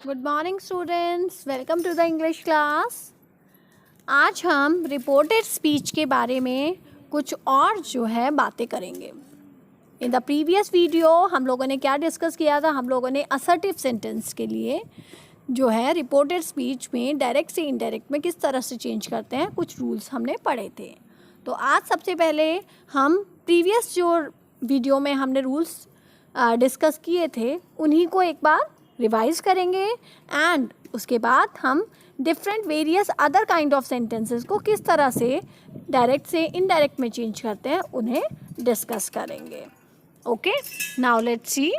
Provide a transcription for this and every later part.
Good morning students, welcome to the English class. आज हम reported speech के बारे में कुछ और जो है बातें करेंगे। इन द प्रीवियस वीडियो हम लोगों ने क्या डिस्कस किया था? हम लोगों ने असर्टिव सेंटेंस के लिए जो है रिपोर्टेड स्पीच में डायरेक्ट से इनडायरेक्ट में किस तरह से चेंज करते हैं, कुछ रूल्स हमने पढ़े थे। तो आज सबसे पहले हम प्रीवियस जो वीडियो में हमने रूल्स डिस्कस किए थे उन्हीं को एक बार रिवाइज करेंगे एंड उसके बाद हम different various other kind of sentences को किस तरह से डायरेक्ट से इनडायरेक्ट में चेंज करते हैं उन्हें डिस्कस करेंगे। Okay, now let's see.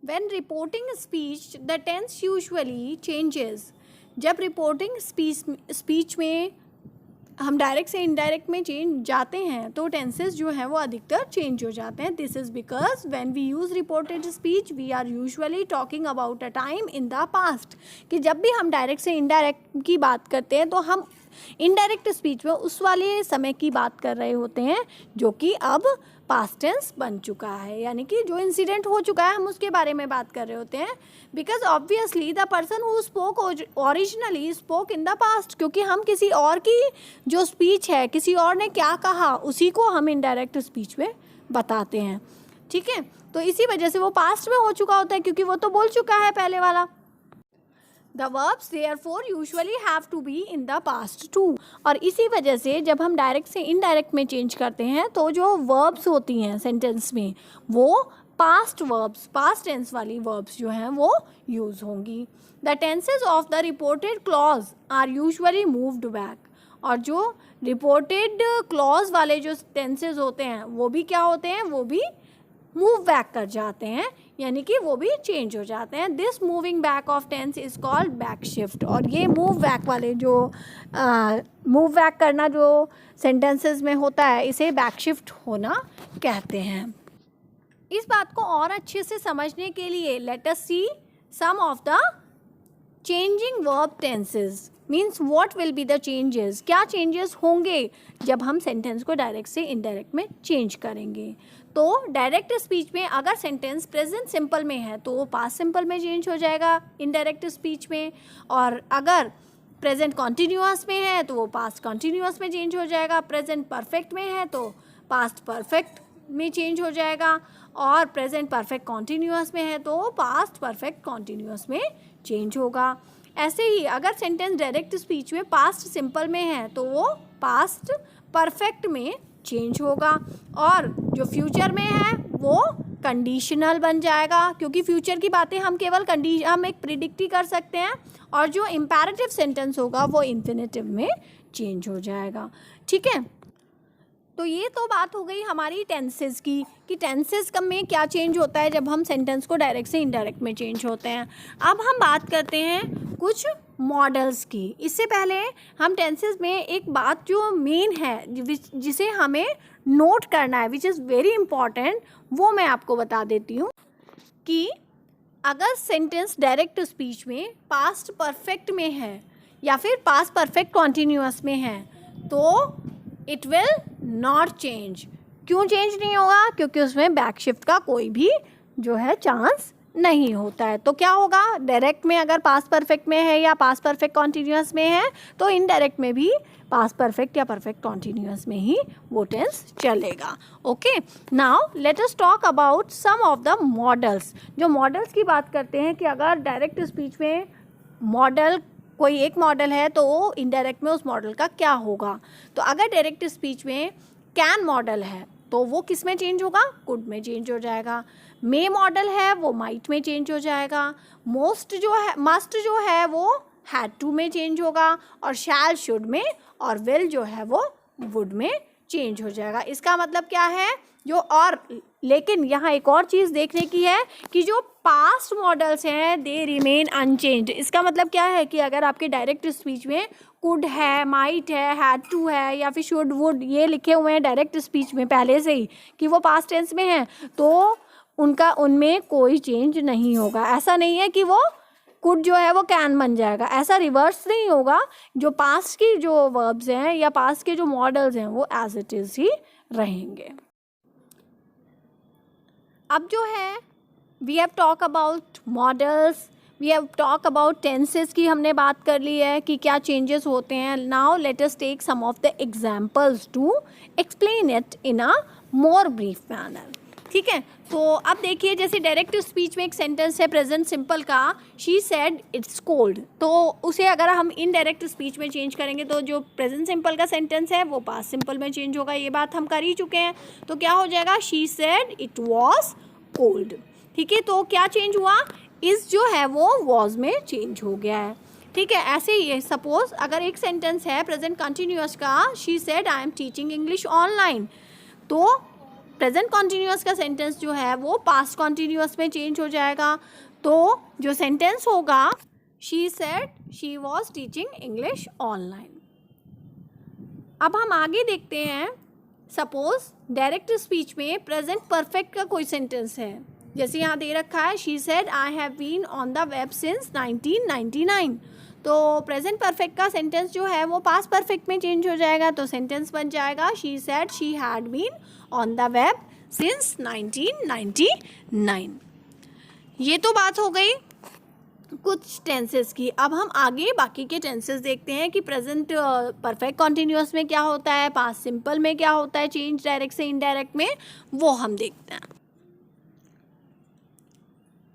When reporting speech the tense usually changes. जब रिपोर्टिंग स्पीच में हम डायरेक्ट से इनडायरेक्ट में चेंज जाते हैं तो टेंसेस जो हैं वो अधिकतर चेंज हो जाते हैं। This is because when we use reported speech we are usually talking about a time in the past. कि जब भी हम डायरेक्ट से इनडायरेक्ट की बात करते हैं तो हम इनडायरेक्ट स्पीच में उस वाले समय की बात कर रहे होते हैं जो कि अब पास्ट टेंस बन चुका है, यानी कि जो इंसिडेंट हो चुका है हम उसके बारे में बात कर रहे होते हैं। Because obviously the person who spoke originally spoke in the past, क्योंकि हम किसी और की जो स्पीच है, किसी और ने क्या कहा उसी को हम इनडायरेक्ट स्पीच में बताते हैं। ठीक है, तो इसी वजह से वो पास्ट में हो चुका होता है क्योंकि वो तो बोल चुका है पहले वाला। The verbs therefore usually have to be in the past too। और इसी वजह से जब हम डायरेक्ट से इनडायरेक्ट में चेंज करते हैं तो जो verbs होती हैं सेंटेंस में वो पास्ट वर्ब्स, पास्ट टेंस वाली वर्ब्स जो हैं वो यूज़ होंगी। The tenses of the reported clause are usually moved back. और जो रिपोर्टेड क्लॉज वाले जो टेंसेज होते हैं वो भी क्या होते हैं, वो भी मूव बैक कर जाते हैं, यानी कि वो भी चेंज हो जाते हैं। This moving back of tense is called back shift. और ये मूव बैक वाले जो मूव बैक करना जो सेंटेंसेस में होता है इसे बैक शिफ्ट होना कहते हैं। इस बात को और अच्छे से समझने के लिए let us see some of the changing verb tenses. Means what will be the changes, क्या चेंजेस होंगे जब हम सेंटेंस को डायरेक्ट से इनडायरेक्ट में चेंज करेंगे। तो डायरेक्ट स्पीच में अगर सेंटेंस प्रेजेंट सिंपल में है तो वो पास्ट सिंपल में चेंज हो जाएगा इनडायरेक्ट स्पीच में, और अगर प्रेजेंट कॉन्टीन्यूअस में है तो वो पास्ट कॉन्टीन्यूअस में चेंज हो जाएगा, प्रेजेंट परफेक्ट में है तो पास्ट परफेक्ट में चेंज हो जाएगा, और प्रेजेंट परफेक्ट कॉन्टीन्यूअस में है तो पास्ट परफेक्ट कॉन्टीन्यूअस में चेंज होगा। ऐसे ही अगर सेंटेंस डायरेक्ट स्पीच में पास्ट सिंपल में है तो वो पास्ट परफेक्ट में चेंज होगा, और जो फ्यूचर में है वो कंडीशनल बन जाएगा क्योंकि फ्यूचर की बातें हम केवल हम एक प्रिडिक्ट ही कर सकते हैं, और जो इम्पेरेटिव सेंटेंस होगा वो इन्फिनेटिव में चेंज हो जाएगा। ठीक है, तो ये तो बात हो गई हमारी टेंसेस की कि टेंसेस में क्या चेंज होता है जब हम सेंटेंस को डायरेक्ट से इनडायरेक्ट में चेंज होते हैं। अब हम बात करते हैं कुछ मॉडल्स की। इससे पहले हम टेंसेस में एक बात जो मेन है जिसे हमें नोट करना है, विच इज़ वेरी इंपॉर्टेंट, वो मैं आपको बता देती हूँ कि अगर सेंटेंस डायरेक्ट स्पीच में पास्ट परफेक्ट में है या फिर पास्ट परफेक्ट कॉन्टीन्यूअस में है तो इट विल नॉट चेंज। क्यों चेंज नहीं होगा? क्योंकि उसमें बैक शिफ्ट का कोई भी जो है चांस नहीं होता है। तो क्या होगा, डायरेक्ट में अगर पास्ट परफेक्ट में है या पास्ट परफेक्ट कॉन्टीन्यूअस में है तो इनडायरेक्ट में भी पास्ट परफेक्ट या परफेक्ट कॉन्टीन्यूअस में ही वो टेंस चलेगा। Okay, now let us talk about some of the modals. जो मॉडल्स की बात करते हैं कि अगर डायरेक्ट स्पीच में मॉडल कोई एक मॉडल है तो इनडायरेक्ट में उस मॉडल का क्या होगा। तो अगर डायरेक्ट स्पीच में कैन मॉडल है तो वो किस में चेंज होगा? कुड में चेंज हो जाएगा। मे मॉडल है वो माइट में चेंज हो जाएगा। मोस्ट जो है, मस्ट जो है वो हैड टू में चेंज होगा, और शैल शुड में, और विल जो है वो वुड में चेंज हो जाएगा। इसका मतलब क्या है जो, और लेकिन यहाँ एक और चीज़ देखने की है कि जो पास्ट मॉडल्स हैं दे रिमेन अनचेंज्ड। इसका मतलब क्या है कि अगर आपके डायरेक्ट स्पीच में कुड है, माइट है, हैड टू है या फिर शुड वुड ये लिखे हुए हैं डायरेक्ट स्पीच में पहले से ही कि वो पास्ट टेंस में है तो उनमें कोई चेंज नहीं होगा। ऐसा नहीं है कि वो कुड जो है वो कैन बन जाएगा, ऐसा रिवर्स नहीं होगा। जो पास्ट की जो वर्ब्स हैं या पास्ट के जो मॉडल्स हैं वो एज इट इज़ ही रहेंगे। अब जो है we have talk about modals, we have talk about tenses की हमने बात कर ली है कि क्या चेंजेस होते हैं. Now let us take some of the examples to explain it in a more brief manner. ठीक है, तो अब देखिए जैसे डायरेक्ट स्पीच में एक सेंटेंस है प्रेजेंट सिंपल का, शी सेड इट्स कोल्ड. तो उसे अगर हम इनडायरेक्ट स्पीच में चेंज करेंगे तो जो प्रेजेंट सिंपल का सेंटेंस है वो पास्ट सिंपल में चेंज होगा. ये बात हम कर ही चुके हैं. तो क्या हो जाएगा, she said it was cold. ठीक है, तो क्या चेंज हुआ, इस जो है वो वॉज में चेंज हो गया है. ठीक है, ऐसे ही है. सपोज अगर एक सेंटेंस है प्रेजेंट कंटिन्यूअस का, she said I am teaching English online, तो प्रेजेंट कॉन्टीन्यूअस का सेंटेंस जो है वो पास्ट कॉन्टीन्यूअस में चेंज हो जाएगा. तो जो सेंटेंस होगा, she said she was teaching English online. अब हम आगे देखते हैं. सपोज डायरेक्ट स्पीच में प्रेजेंट परफेक्ट का कोई सेंटेंस है, जैसे यहाँ दे रखा है she said I have been on the web since 1999. तो प्रेजेंट परफेक्ट का सेंटेंस जो है वो पास्ट परफेक्ट में चेंज हो जाएगा. तो सेंटेंस बन जाएगा she said she had been on the web since 1999. ये तो बात हो गई कुछ टेंसेस की. अब हम आगे बाकी के टेंसेस देखते हैं कि प्रेजेंट परफेक्ट कॉन्टीन्यूअस में क्या होता है, पास्ट सिंपल में क्या होता है, चेंज डायरेक्ट से इनडायरेक्ट में, वो हम देखते हैं.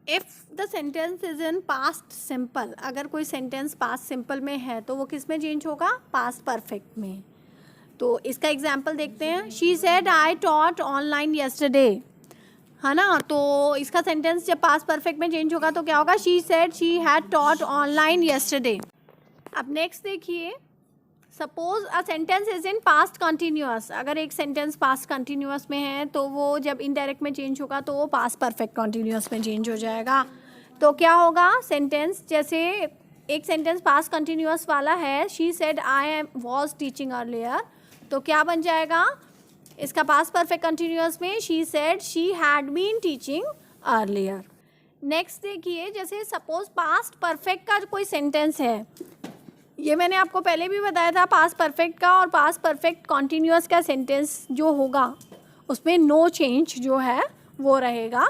If the sentence is in past simple, अगर कोई सेंटेंस पास्ट सिंपल में है तो वो किस में चेंज होगा, पास्ट परफेक्ट में. तो इसका एग्जाम्पल देखते हैं. She said I taught online yesterday, है ना. तो इसका सेंटेंस जब पास्ट परफेक्ट में चेंज होगा तो क्या होगा, she said she had taught online yesterday. अब नेक्स्ट देखिए, suppose a sentence is in past continuous. अगर एक सेंटेंस पास्ट कंटिन्यूअस में है तो वो जब इनडायरेक्ट में चेंज होगा तो वो पास्ट परफेक्ट कंटिन्यूअस में चेंज हो जाएगा. तो क्या होगा सेंटेंस, जैसे एक सेंटेंस पास्ट कंटिन्यूअस वाला है, she said I was teaching earlier, तो क्या बन जाएगा इसका पास्ट परफेक्ट कंटिन्यूअस में, she said she had been teaching earlier. Next देखिए, जैसे सपोज पास्ट परफेक्ट का कोई सेंटेंस है, ये मैंने आपको पहले भी बताया था, पास्ट परफेक्ट का और पास्ट परफेक्ट कॉन्टीन्यूअस का सेंटेंस जो होगा उसमें नो चेंज जो है वो रहेगा.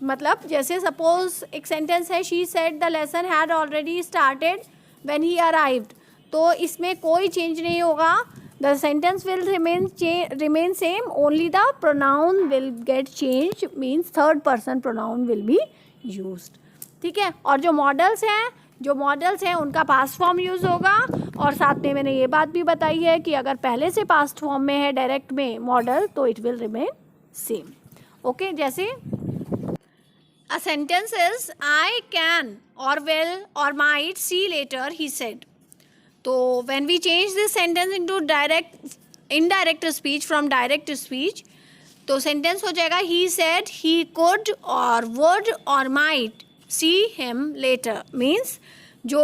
मतलब जैसे सपोज एक सेंटेंस है, she said the lesson had already started when he arrived, तो इसमें कोई चेंज नहीं होगा. The sentence will remain same, only the pronoun will get change, means third person pronoun will be used. ठीक है, और जो मॉडल्स हैं उनका पास्ट फॉर्म यूज़ होगा. और साथ में मैंने ये बात भी बताई है कि अगर पहले से पास्ट फॉर्म में है डायरेक्ट में मॉडल तो it will remain same. Okay, जैसे a sentence is I can or will or might see later he said. तो when we change this sentence into indirect speech from direct speech, तो sentence हो जाएगा he said he could or would or might see him later. Means जो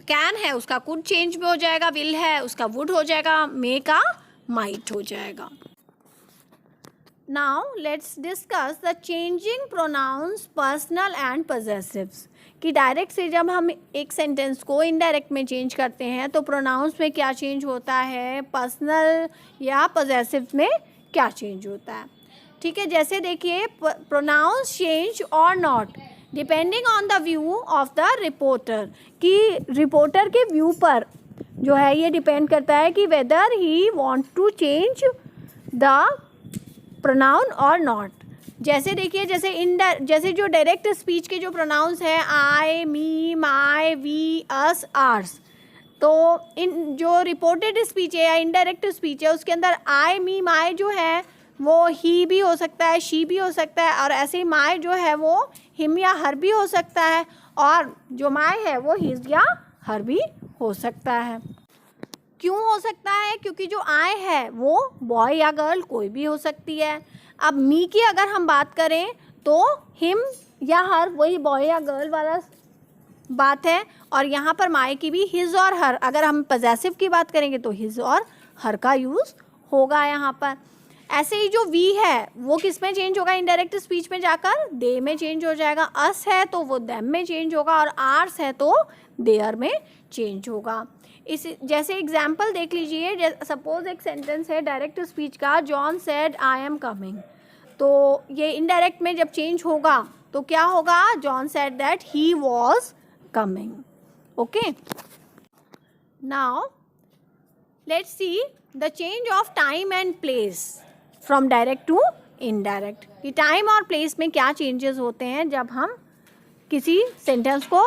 can है उसका could change में हो जाएगा, विल है उसका वुड हो जाएगा, मे का माइट हो जाएगा. Now let's discuss the changing pronouns personal and possessives. कि डायरेक्ट से जब हम एक सेंटेंस को इनडायरेक्ट में चेंज करते हैं तो प्रोनाउंस में क्या चेंज होता है, पर्सनल या पजेसिव में क्या चेंज होता है. ठीक है, जैसे देखिए pronouns change or not depending on the view of the reporter, कि रिपोर्टर के व्यू पर जो है ये डिपेंड करता है कि whether he want to change the pronoun or not. जैसे देखिए जैसे जो डायरेक्ट स्पीच के जो प्रोनाउंस हैं आई, मी, माई, वी, अस, आर्स, तो इन जो रिपोर्टेड स्पीच है या इनडायरेक्ट स्पीच है उसके अंदर आई, मी, माई जो है वो ही भी हो सकता है, शी भी हो सकता है, और ऐसे ही माई जो है वो हिम या हर भी हो सकता है, और जो माई है वो हिज या हर भी हो सकता है. क्यों हो सकता है, क्योंकि जो आई है वो बॉय या गर्ल कोई भी हो सकती है. अब मी की अगर हम बात करें तो हिम या हर वही बॉय या गर्ल वाला बात है, और यहाँ पर माई की भी हिज और हर. अगर हम पजेसिव की बात करेंगे तो हिज और हर का यूज़ होगा यहाँ पर. ऐसे ही जो वी है वो किस में चेंज होगा, इनडायरेक्ट स्पीच में जाकर दे में चेंज हो जाएगा. अस है तो वो देम में चेंज होगा, और आर्स है तो देयर में चेंज होगा. इस जैसे एग्जाम्पल देख लीजिए, सपोज एक सेंटेंस है डायरेक्ट स्पीच का, John said I am coming, तो ये इनडायरेक्ट में जब चेंज होगा तो क्या होगा, John said that he was coming. Okay, now let's see the change of time and place from direct to indirect. कि टाइम और प्लेस में क्या चेंजेस होते हैं जब हम किसी सेंटेंस को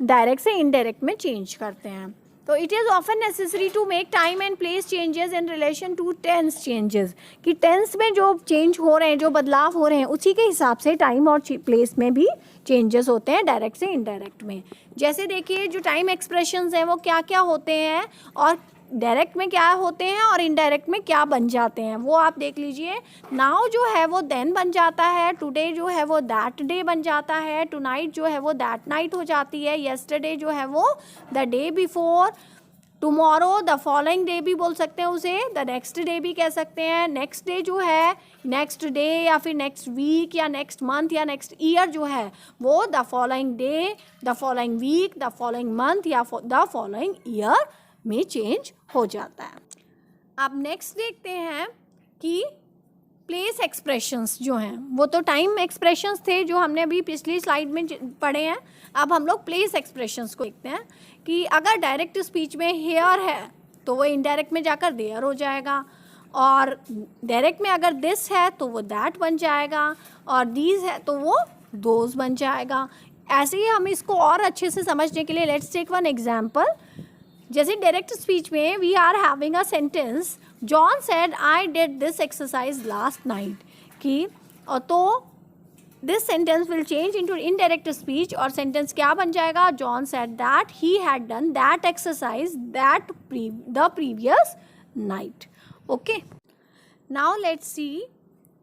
डायरेक्ट से इनडायरेक्ट में चेंज करते हैं. तो it is often necessary to make time and place changes in relation to tense changes. कि टेंस में जो चेंज हो रहे हैं, जो बदलाव हो रहे हैं, उसी के हिसाब से टाइम और प्लेस में भी चेंजेस होते हैं डायरेक्ट से इनडायरेक्ट में. जैसे देखिए जो टाइम एक्सप्रेशंस हैं वो क्या क्या होते हैं और डायरेक्ट में क्या होते हैं और इनडायरेक्ट में क्या बन जाते हैं, वो आप देख लीजिए. नाउ जो है वो देन बन जाता है, टुडे जो है वो दैट डे बन जाता है, टुनाइट जो है वो दैट नाइट हो जाती है, यस्टरडे जो है वो the day before, tomorrow the following day भी बोल सकते हैं उसे, द नेक्स्ट डे भी कह सकते हैं. नेक्स्ट डे जो है नेक्स्ट डे या फिर नेक्स्ट वीक या नेक्स्ट मंथ या नेक्स्ट ईयर जो है वो the following day, the following week, the following month या द फॉलोइंग ईयर में चेंज हो जाता है. अब नेक्स्ट देखते हैं कि प्लेस एक्सप्रेशंस जो हैं, वो तो टाइम एक्सप्रेशंस थे जो हमने अभी पिछली स्लाइड में पढ़े हैं. अब हम लोग प्लेस एक्सप्रेशंस को देखते हैं कि अगर डायरेक्ट स्पीच में हेयर है तो वो इनडायरेक्ट में जाकर देयर हो जाएगा, और डायरेक्ट में अगर दिस है तो वो दैट बन जाएगा, और दीज है तो वो दोज बन जाएगा. ऐसे ही हम इसको और अच्छे से समझने के लिए लेट्स टेक वन एग्जाम्पल. जैसे डायरेक्ट स्पीच में we are having a sentence, John said I did this exercise last night. कि और तो this sentence will change into indirect speech और सेंटेंस क्या बन जाएगा, John said that he had done that exercise that the previous night. Okay, now let's see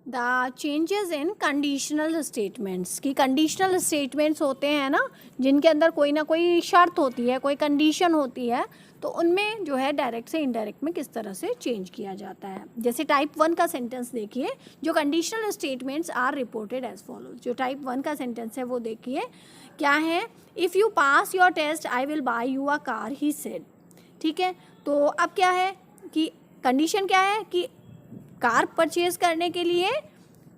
the changes in conditional statements. कि conditional statements होते हैं ना, जिनके अंदर कोई ना कोई शर्त होती है, कोई कंडीशन होती है, तो उनमें जो है डायरेक्ट से इनडायरेक्ट में किस तरह से चेंज किया जाता है. जैसे टाइप 1 का सेंटेंस देखिए, जो conditional statements are reported as follows. जो टाइप 1 का सेंटेंस है वो देखिए क्या है, if you pass your test I will buy you a car he said. ठीक है, तो अब क्या है कि कंडीशन क्या है कि कार परचेज करने के लिए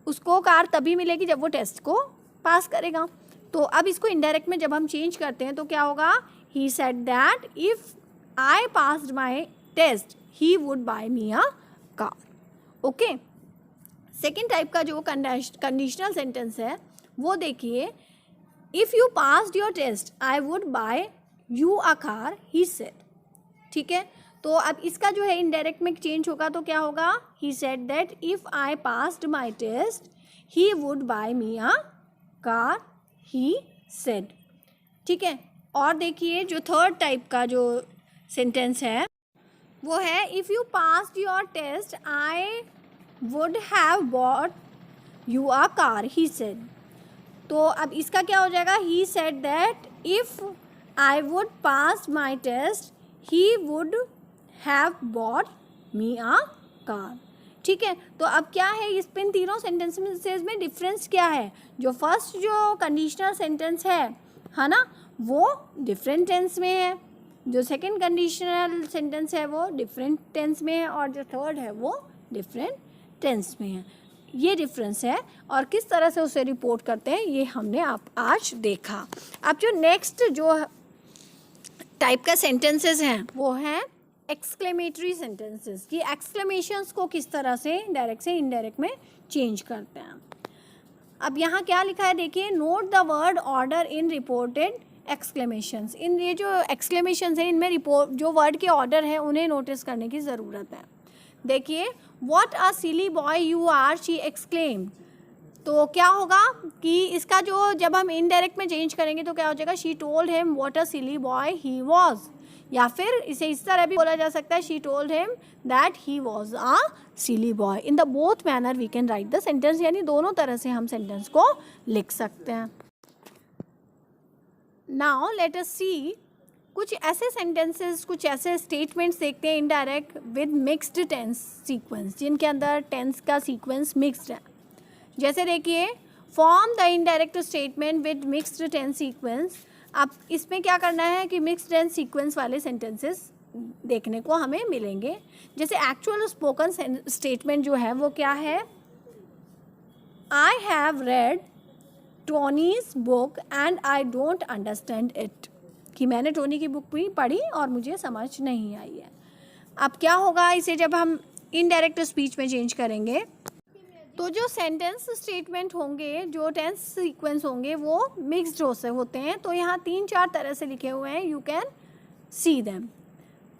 उसको कार तभी मिलेगी जब वो टेस्ट को पास करेगा. तो अब इसको इनडायरेक्ट में जब हम चेंज करते हैं तो क्या होगा, he said that if I passed my test he would buy me a car. Okay, second type का जो कंडीशनल सेंटेंस है वो देखिए, if you passed your test I would buy you a car he said. ठीक है, तो अब इसका जो है इनडायरेक्ट में चेंज होगा तो क्या होगा, he said that if I passed my test he would buy me a car he said. ठीक है, और देखिए जो थर्ड टाइप का जो सेंटेंस है वो है, if you passed your test I would have bought you a car he said. तो अब इसका क्या हो जाएगा, he said that if I would pass my test he would have bought me a car. ठीक है, तो अब क्या है इस इन तीनों सेंटेंसेस में डिफरेंस क्या है. जो फर्स्ट जो कंडीशनल सेंटेंस है ना, वो डिफरेंट टेंस में है, जो सेकंड कंडीशनल सेंटेंस है वो डिफरेंट टेंस में है, और जो थर्ड है वो डिफरेंट टेंस में है. ये डिफरेंस है और किस तरह से उसे रिपोर्ट करते हैं ये हमने आप आज देखा. अब जो नेक्स्ट जो टाइप का सेंटेंसेस हैं वो हैं एक्सक्लेमेटरी सेंटेंसेस. कि एक्सक्लेमेशंस को किस तरह से डायरेक्ट से इनडायरेक्ट में चेंज करते हैं. अब यहाँ क्या लिखा है देखिए, note the word order in reported exclamations. इन ये जो एक्सक्लेमेशंस हैं इनमें रिपोर्ट जो वर्ड के ऑर्डर हैं उन्हें नोटिस करने की ज़रूरत है. देखिए, what a silly boy you are she exclaimed. तो क्या होगा कि इसका जो जब हम इनडायरेक्ट में चेंज करेंगे तो क्या हो जाएगा, she told him what a silly boy he was. या फिर इसे इस तरह भी बोला जा सकता है, she told him that he was a silly boy. In the both manner we can write the sentence. यानी दोनों तरह से हम सेंटेंस को लिख सकते हैं. नाउ लेट अस सी कुछ ऐसे सेंटेंसेस, कुछ ऐसे स्टेटमेंट्स देखते हैं indirect with mixed tense sequence, जिनके अंदर टेंस का सीक्वेंस मिक्स्ड है. जैसे देखिए, form the indirect statement with mixed tense sequence. अब इसमें क्या करना है कि मिक्स्ड टेंस सीक्वेंस वाले सेंटेंसेस देखने को हमें मिलेंगे. जैसे एक्चुअल स्पोकन स्टेटमेंट जो है वो क्या है, I have read Tony's book and I don't understand it, कि मैंने टोनी की बुक भी पढ़ी और मुझे समझ नहीं आई है। अब क्या होगा, इसे जब हम इनडायरेक्ट स्पीच में चेंज करेंगे तो जो सेंटेंस स्टेटमेंट होंगे, जो टेंस सीक्वेंस होंगे, वो मिक्स्ड होते हैं। तो यहाँ 3-4 तरह से लिखे हुए हैं, यू कैन सी देम।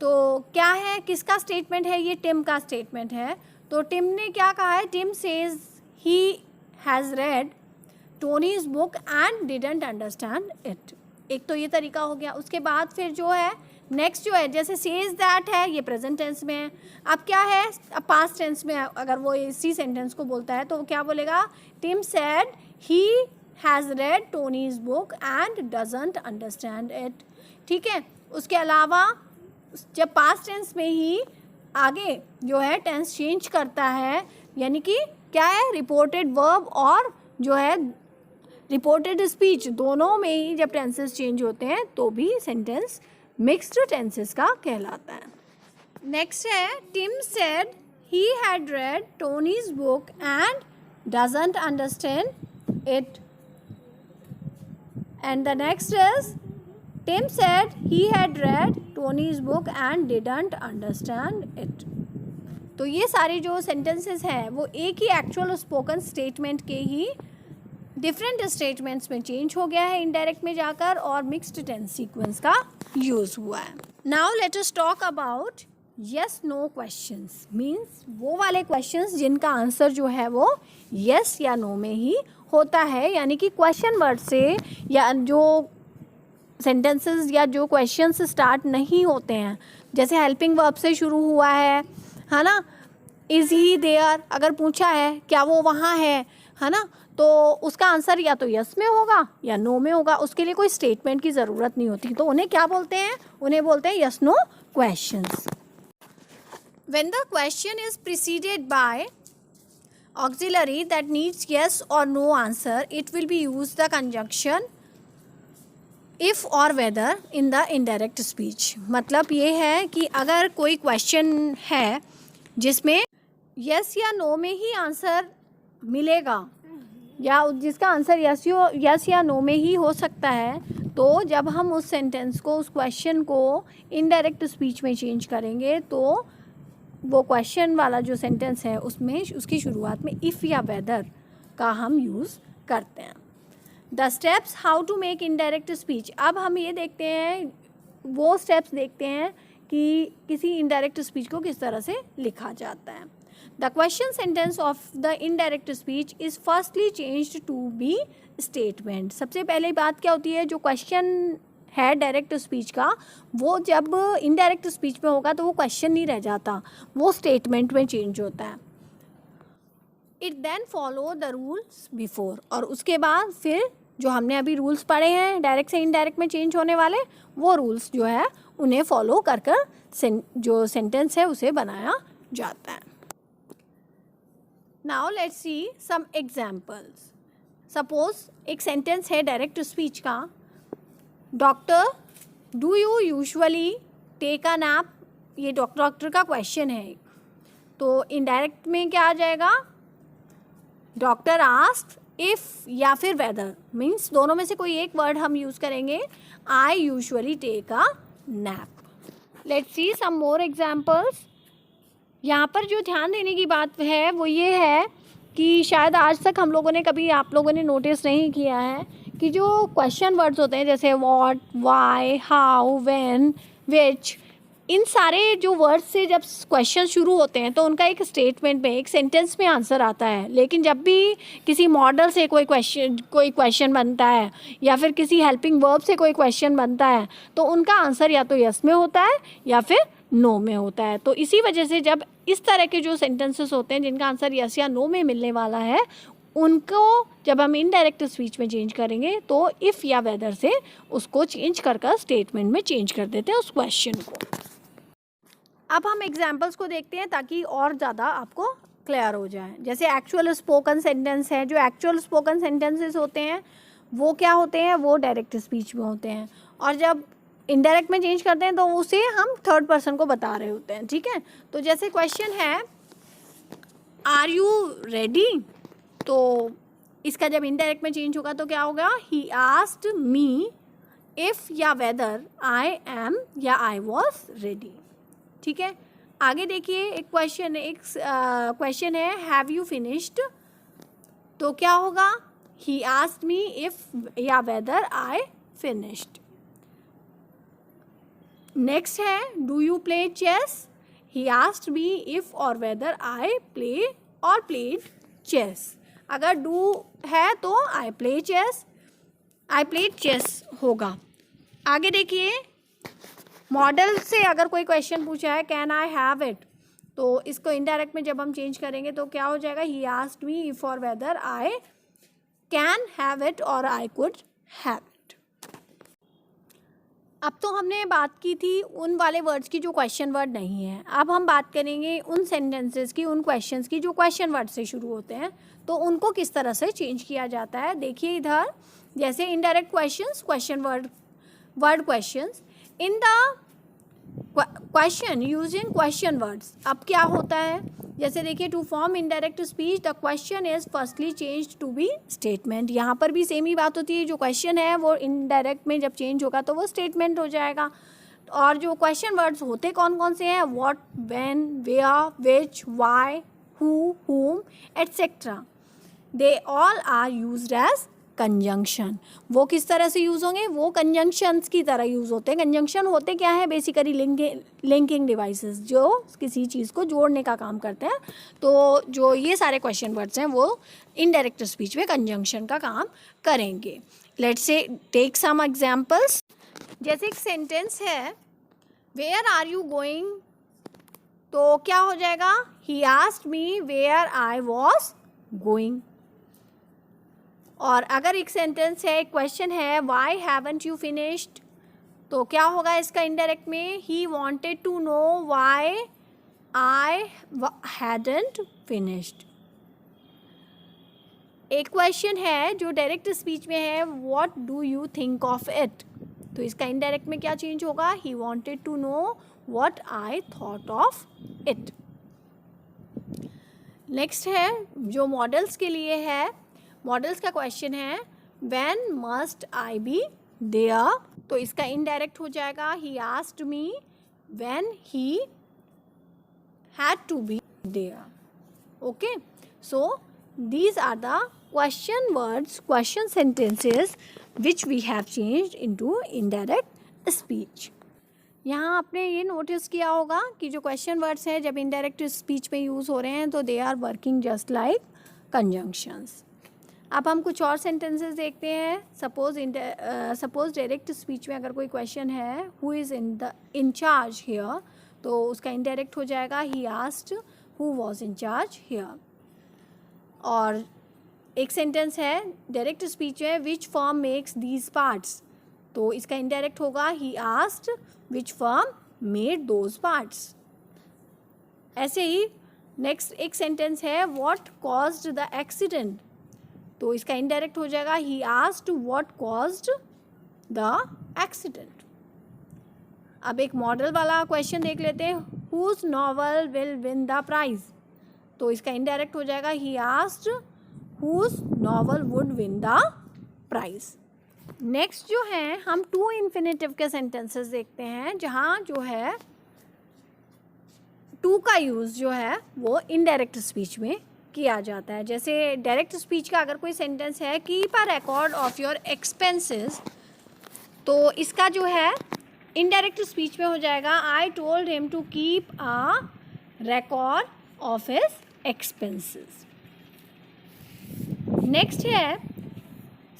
तो क्या है, किसका स्टेटमेंट है ये? टिम का स्टेटमेंट है। तो टिम ने क्या कहा है? Tim says he has read Tony's book and didn't understand it. एक तो ये तरीका हो गया। उसके बाद फिर जो है नेक्स्ट जो है, जैसे सेज दैट है, ये प्रेजेंट टेंस में है। अब क्या है, अब पास्ट टेंस में अगर वो इसी सेंटेंस को बोलता है तो वो क्या बोलेगा? Tim said he has read Tony's book and doesn't understand it. ठीक है। उसके अलावा जब पास्ट टेंस में ही आगे जो है टेंस चेंज करता है, यानी कि क्या है, रिपोर्टेड वर्ब और जो है रिपोर्टेड स्पीच, दोनों में ही जब टेंसेस चेंज होते हैं तो भी सेंटेंस मिक्स्ड टेंसेस का कहलाता है। नेक्स्ट है, Tim said he had read Tony's book and doesn't understand it. And the next is Tim said he had read Tony's book and didn't understand it. तो ये सारे जो सेंटेंसेस हैं वो एक ही एक्चुअल स्पोकन स्टेटमेंट के ही डिफरेंट स्टेटमेंट्स में चेंज हो गया है इनडायरेक्ट में जाकर, और मिक्स्ड टेंस सीक्वेंस का यूज़ हुआ है। Now let us talk about yes no questions, means वो वाले क्वेश्चंस जिनका आंसर जो है वो यस या नो में ही होता है, यानी कि क्वेश्चन वर्ड से या जो सेंटेंसेस या जो क्वेश्चंस स्टार्ट नहीं होते हैं, जैसे हेल्पिंग वर्ब से शुरू हुआ है ना, इज़ ही देयर, अगर पूछा है क्या वो वहाँ है ना, तो उसका आंसर या तो यस में होगा या नो में होगा। उसके लिए कोई स्टेटमेंट की ज़रूरत नहीं होती। तो उन्हें क्या बोलते हैं? उन्हें बोलते हैं yes no questions. When the question is preceded by auxiliary that needs yes or no answer, it will be use the conjunction if और whether in the indirect speech. मतलब ये है कि अगर कोई क्वेश्चन है जिसमें यस या नो में ही आंसर मिलेगा, या जिसका आंसर यस या नो में ही हो सकता है, तो जब हम उस सेंटेंस को, उस क्वेश्चन को इनडायरेक्ट स्पीच में चेंज करेंगे तो वो क्वेश्चन वाला जो सेंटेंस है उसमें उसकी शुरुआत में इफ़ या वेदर का हम यूज़ करते हैं। The steps how to make indirect speech. अब हम ये देखते हैं, वो स्टेप्स देखते हैं कि किसी इनडायरेक्ट स्पीच को किस तरह से लिखा जाता है। The question sentence of the indirect speech is firstly changed to be statement। सबसे पहले बात क्या होती है, जो क्वेश्चन है डायरेक्ट स्पीच का, वो जब इनडायरेक्ट स्पीच में होगा तो वो क्वेश्चन नहीं रह जाता, वो स्टेटमेंट में चेंज होता है। It then follow the rules before, और उसके बाद फिर जो हमने अभी रूल्स पढ़े हैं डायरेक्ट से इनडायरेक्ट में चेंज होने वाले, वो रूल्स जो है उन्हें फॉलो कर जो सेंटेंस है उसे बनाया जाता है। Now let's see some examples. Suppose एक सेंटेंस है डायरेक्ट स्पीच का, doctor do you usually take a nap. ये डॉक्टर का क्वेश्चन है। तो इनडायरेक्ट में क्या आ जाएगा? डॉक्टर आस्क्ड इफ़ या फिर वेदर, मीन्स दोनों में से कोई एक वर्ड हम यूज़ करेंगे। I usually take a nap. Let's see some more examples. यहाँ पर जो ध्यान देने की बात है वो ये है कि शायद आज तक हम लोगों ने कभी, आप लोगों ने नोटिस नहीं किया है कि जो क्वेश्चन वर्ड्स होते हैं जैसे what, why, how, when, which, इन सारे जो वर्ड्स से जब क्वेश्चन शुरू होते हैं तो उनका एक स्टेटमेंट में, एक सेंटेंस में आंसर आता है। लेकिन जब भी किसी मॉडल से कोई क्वेश्चन बनता है या फिर किसी हेल्पिंग वर्ब से कोई क्वेश्चन बनता है तो उनका आंसर या तो यस में होता है या फिर नो में होता है। तो इसी वजह से जब इस तरह के जो सेंटेंसेस होते हैं जिनका आंसर यस या नो में मिलने वाला है, उनको जब हम इनडायरेक्ट स्पीच में चेंज करेंगे तो इफ़ या वेदर से उसको चेंज कर स्टेटमेंट में चेंज कर देते हैं उस क्वेश्चन को। अब हम एग्जाम्पल्स को देखते हैं ताकि और ज़्यादा आपको क्लियर हो जाए। जैसे एक्चुअल स्पोकन सेंटेंस है, जो एक्चुअल स्पोकन सेंटेंसेस होते हैं वो क्या होते हैं, वो डायरेक्ट स्पीच में होते हैं, और जब इनडायरेक्ट में चेंज करते हैं तो उसे हम थर्ड पर्सन को बता रहे होते हैं। ठीक है। तो जैसे क्वेश्चन है आर यू रेडी, तो इसका जब इनडायरेक्ट में चेंज होगा तो क्या होगा, ही आस्क्ड मी इफ़ या वेदर आई एम या आई वॉज रेडी। ठीक है, आगे देखिए एक क्वेश्चन है हैव यू फिनिश्ड, तो क्या होगा, ही आस्क्ड मी इफ़ या वेदर आई फिनिश्ड। नेक्स्ट है do you play chess, he asked me if और वेदर आई प्ले और प्लेड चेस। अगर डू है तो I play chess, I played chess होगा। आगे देखिए मॉडल से अगर कोई क्वेश्चन पूछा है कैन आई हैव इट, तो इसको इनडायरेक्ट में जब हम चेंज करेंगे तो क्या हो जाएगा, ही आस्क्ड मी इफ और whether I can have it और आई कुड हैव इट। अब तो हमने बात की थी उन वाले वर्ड्स की जो क्वेश्चन वर्ड नहीं है, अब हम बात करेंगे उन सेंटेंसेस की, उन क्वेश्चंस की जो क्वेश्चन वर्ड से शुरू होते हैं, तो उनको किस तरह से चेंज किया जाता है। देखिए इधर जैसे indirect questions, question word questions in the question using question words. अब क्या होता है, जैसे देखिए to form indirect speech the question is firstly change to be statement. यहाँ पर भी सेम ही बात होती है, जो क्वेश्चन है वो इनडायरेक्ट में जब चेंज होगा तो वो स्टेटमेंट हो जाएगा। और जो क्वेश्चन वर्ड्स होते कौन कौन से हैं, what, when, where, which, why, who, whom, etc. They all are used as conjunction. वो किस तरह से यूज़ होंगे, वो कंजंक्शंस की तरह यूज़ होते हैं। कंजंक्शन होते क्या है, बेसिकली लिंकिंग डिवाइसेस जो किसी चीज़ को जोड़ने का काम करते हैं। तो जो ये सारे क्वेश्चन वर्ड्स हैं वो इनडायरेक्ट स्पीच में कंजंक्शन का काम करेंगे। Let's say take some examples. जैसे एक सेंटेंस है वेयर आर यू गोइंग, तो क्या हो जाएगा, he asked me where I was going. और अगर एक सेंटेंस है, एक क्वेश्चन है व्हाई हैवंट यू फिनिश्ड, तो क्या होगा इसका इनडायरेक्ट में, he wanted to know why I hadn't finished. एक क्वेश्चन है जो डायरेक्ट स्पीच में है what do you think of it, तो इसका इनडायरेक्ट में क्या चेंज होगा, he wanted to know what I thought of it. Next है जो मॉडल्स के लिए है, मॉडल्स का क्वेश्चन है when must I be there, तो इसका इनडायरेक्ट हो जाएगा he asked me when he had to be there. Okay, so these are the question words, question sentences which we have changed into indirect speech. यहाँ आपने ये notice किया होगा कि जो क्वेश्चन वर्ड्स हैं जब इनडायरेक्ट स्पीच में यूज़ हो रहे हैं तो they are working just like conjunctions. अब हम कुछ और सेंटेंसेस देखते हैं। सपोज डायरेक्ट स्पीच में अगर कोई क्वेश्चन है who is in charge here, तो उसका इनडायरेक्ट हो जाएगा he asked who was in charge here. और एक सेंटेंस है डायरेक्ट स्पीच है विच फर्म मेक्स दीज पार्ट्स, तो इसका इनडायरेक्ट होगा he asked which firm made those parts. ऐसे ही नेक्स्ट एक सेंटेंस है व्हाट कॉज्ड द एक्सीडेंट, तो इसका इनडायरेक्ट हो जाएगा he asked what caused the accident. अब एक मॉडल वाला क्वेश्चन देख लेते हैं, whose novel will win the prize, तो इसका इनडायरेक्ट हो जाएगा he asked whose novel would win the prize. Next जो है हम टू इन्फिनेटिव के सेंटेंसेस देखते हैं जहाँ जो है टू का यूज़ जो है वो इनडायरेक्ट स्पीच में किया जाता है। जैसे डायरेक्ट स्पीच का अगर कोई सेंटेंस है keep a record of your expenses, तो इसका जो है इनडायरेक्ट स्पीच में हो जाएगा I told him to keep a record of his expenses. Next है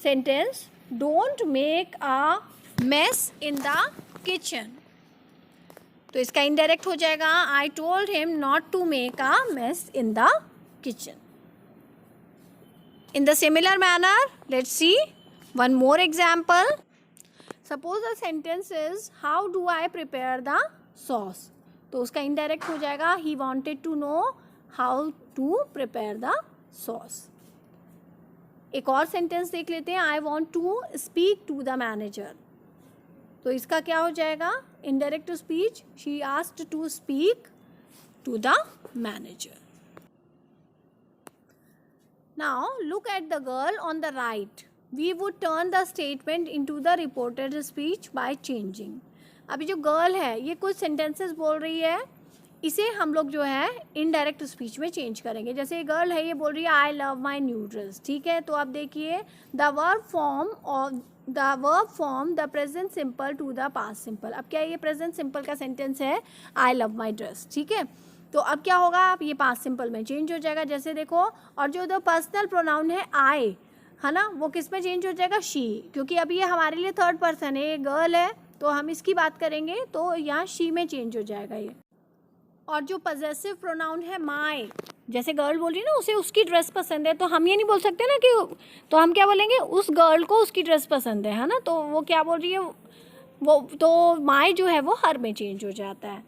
sentence don't make a mess in the kitchen, तो इसका इनडायरेक्ट हो जाएगा I told him not to make a mess in the kitchen. In the similar manner, let's see one more example. Suppose the sentence is how do I prepare the sauce, तो उसका indirect हो जाएगा he wanted to know how to prepare the sauce. एक और sentence देख लेते हैं I want to speak to the manager, तो इसका क्या हो जाएगा indirect speech she asked to speak to the manager. Now look at the girl on the right. We would turn the statement into the reported speech by changing. अभी जो girl है ये कुछ सेंटेंसेस बोल रही है, इसे हम लोग जो है इनडायरेक्ट स्पीच में चेंज करेंगे. जैसे ये गर्ल है, ये बोल रही है I love my new dress. ठीक है, तो आप देखिए the verb form the present simple to the past simple. अब क्या ये प्रेजेंट सिंपल का सेंटेंस है आई लव माई ड्रेस. ठीक है, तो अब क्या होगा, आप ये पास्ट सिंपल में चेंज हो जाएगा. जैसे देखो, और जो द पर्सनल प्रोनाउन है आई, है ना, वो किस में चेंज हो जाएगा, शी, क्योंकि अभी ये हमारे लिए थर्ड पर्सन है, ये गर्ल है, तो हम इसकी बात करेंगे तो यहाँ शी में चेंज हो जाएगा ये. और जो पजेसिव प्रोनाउन है माई, जैसे गर्ल बोल रही है ना, उसे उसकी ड्रेस पसंद है, तो हम ये नहीं बोल सकते ना कि, तो हम क्या बोलेंगे, उस गर्ल को उसकी ड्रेस पसंद है ना, तो वो क्या बोल रही है, वो तो माई जो है वो हर में चेंज हो जाता है.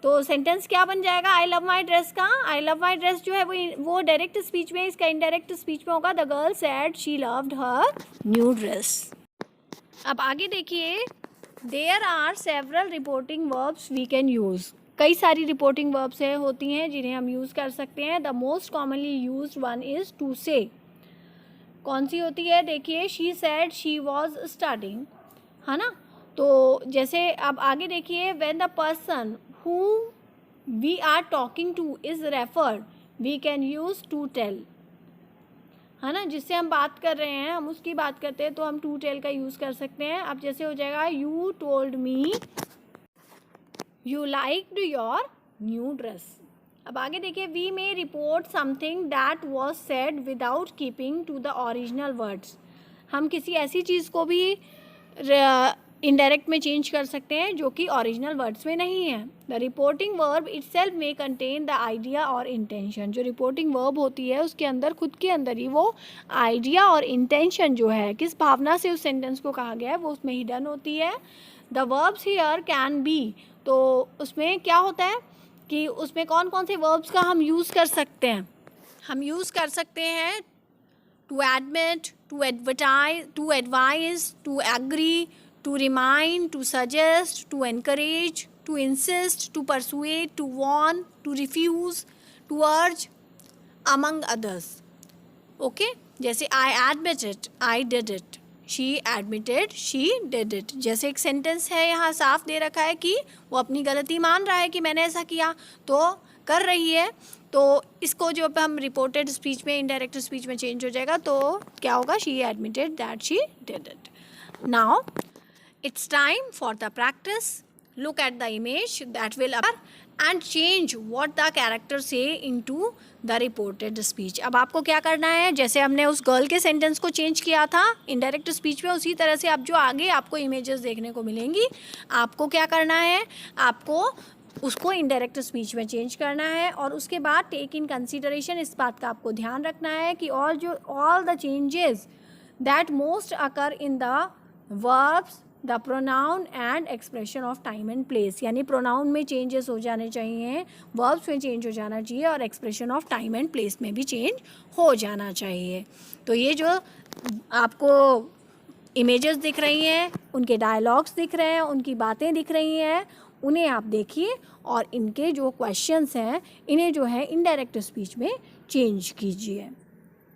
तो सेंटेंस क्या बन जाएगा आई लव माई ड्रेस का. आई लव माई ड्रेस जो है वो डायरेक्ट स्पीच में, इसका इनडायरेक्ट स्पीच में होगा the girl said she loved her new dress. अब आगे देखिए, there are several reporting verbs we can use. कई सारी रिपोर्टिंग वर्ब्स होती हैं जिन्हें हम यूज़ कर सकते हैं. The most commonly used one is to say. कौन सी होती है, देखिए she said she was studying, है ना. तो जैसे अब आगे देखिए, when the person who we are talking to is referred, we can use to tell, है ना, जिससे हम बात कर रहे हैं, हम उसकी बात करते हैं, तो हम to tell का यूज़ कर सकते हैं. अब जैसे हो जाएगा you told me you liked your new dress. अब आगे देखिए, we may report something that was said without keeping to the original words. हम किसी ऐसी चीज़ को भी इनडायरेक्ट में चेंज कर सकते हैं जो कि ओरिजिनल वर्ड्स में नहीं है. The reporting verb itself may contain the idea और इंटेंशन. जो रिपोर्टिंग वर्ब होती है उसके अंदर, खुद के अंदर ही वो आइडिया और इंटेंशन जो है, किस भावना से उस सेंटेंस को कहा गया है, वो उसमें हिडन होती है. The verbs here can be, तो उसमें क्या होता है कि उसमें कौन कौन से वर्ब्स का हम यूज़ कर सकते हैं. हम यूज़ कर सकते हैं to admit, to advertise, to advise, to agree, to remind, to suggest, to encourage, to insist, to persuade, to warn, to refuse, to urge, among others. Okay? जैसे I admitted, I did it. She admitted, she did it. जैसे एक sentence है यहाँ साफ दे रखा है कि वो अपनी गलती मान रहा है कि मैंने ऐसा किया, तो कर रही है, तो इसको जो हम रिपोर्टेड स्पीच में, इनडायरेक्ट स्पीच में चेंज हो जाएगा, तो क्या होगा, she admitted that she did it. Now it's time for the practice. Look at the image that will appear and change what the character say into the reported speech. अब आपको क्या करना है, जैसे हमने उस गर्ल के सेंटेंस को चेंज किया था इनडायरेक्ट स्पीच में, उसी तरह से अब जो आगे आपको इमेजेस देखने को मिलेंगी, आपको क्या करना है, आपको उसको इनडायरेक्ट स्पीच में चेंज करना है. और उसके बाद टेक इन कंसिडरेशन, इस बात का आपको ध्यान रखना है कि all the changes that most occur in the verbs, the pronoun and expression of time and place. यानी प्रोनाउन में चेंजेस हो जाने चाहिए, वर्ब्स में चेंज हो जाना चाहिए, और expression of time and place में भी चेंज हो जाना चाहिए. तो ये जो आपको इमेजेस दिख रही हैं, उनके डायलॉग्स दिख रहे हैं, उनकी बातें दिख रही हैं, उन्हें आप देखिए और इनके जो क्वेश्चंस हैं इन्हें जो है इनडायरेक्ट स्पीच में चेंज कीजिए.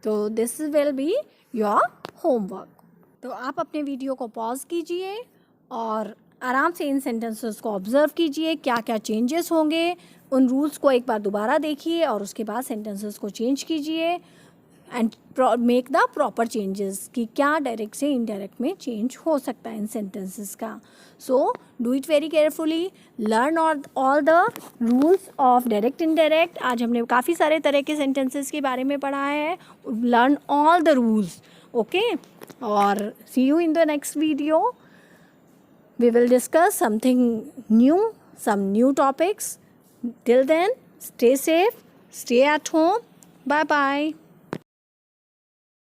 तो this will be your homework. तो आप अपने वीडियो को पॉज कीजिए और आराम से इन सेंटेंसेस को ऑब्जर्व कीजिए, क्या क्या चेंजेस होंगे, उन रूल्स को एक बार दोबारा देखिए और उसके बाद सेंटेंसेस को चेंज कीजिए and make the proper changes कि क्या डायरेक्ट से इनडायरेक्ट में चेंज हो सकता है इन सेंटेंसेस का. So do it very carefully, learn all the rules of direct indirect. आज हमने काफ़ी सारे तरह के सेंटेंसेस के बारे में पढ़ा है. Learn all the rules. Okay, or see you in the next video. We will discuss something new, some new topics. Till then, stay safe, stay at home. Bye bye.